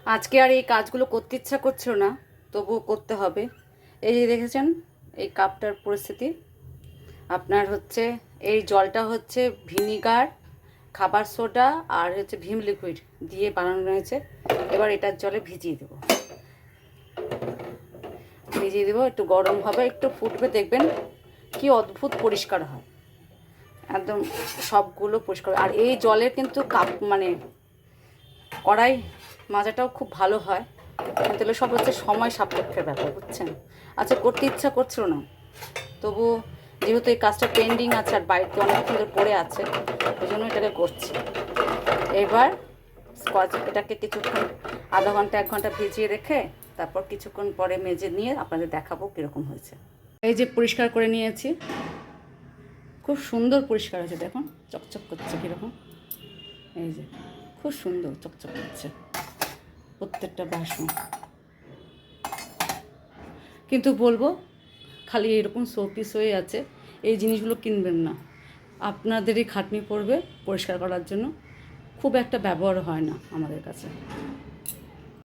আজকে আর এই কাজগুলো করতে ইচ্ছা করছিল না, তবুও করতে হবে। এই যে দেখেছেন এই কাপটার পরিস্থিতি, আপনার হচ্ছে এই জলটা হচ্ছে ভিনিগার, খাবার সোডা আর হচ্ছে ভিম লিকুইড দিয়ে বানানো হয়েছে। এবার এটার জলে ভিজিয়ে দেবো, একটু গরম হবে, একটু ফুটবে, দেখবেন কি অদ্ভুত পরিষ্কার হয়, একদম সবগুলো পরিষ্কার। আর এই জলের কিন্তু কাপ মানে কড়াই মাজাটাও খুব ভালো হয়, কিন্তু সব হচ্ছে সময় সাপেক্ষের ব্যাপার, বুঝছেন। আচ্ছা, করতে ইচ্ছা করছিল না, তবু যেহেতু এই কাজটা পেন্ডিং আছে আর বাড়িতে অনেক সুন্দর পড়ে আছে, ওই জন্য এটাকে করছি। এবার এটাকে কিছুক্ষণ আধা ঘন্টা 1 ঘন্টা ভিজিয়ে রেখে তারপর কিছুক্ষণ পরে মেজে নিয়ে আপনাদের দেখাবো কীরকম হয়েছে। এই যে পরিষ্কার করে নিয়েছি, খুব সুন্দর পরিষ্কার হয়েছে, দেখুন চকচক করছে কীরকম, এই যে খুব সুন্দর চকচক করছে প্রত্যেকটা বাসন। কিন্তু বলবো, খালি এরকম শোপিস হয়ে আছে, এই জিনিসগুলো কিনবেন না, আপনাদেরই খাটনি পড়বে পরিষ্কার করার জন্য, খুব একটা ব্যবহার হয় না আমাদের কাছে।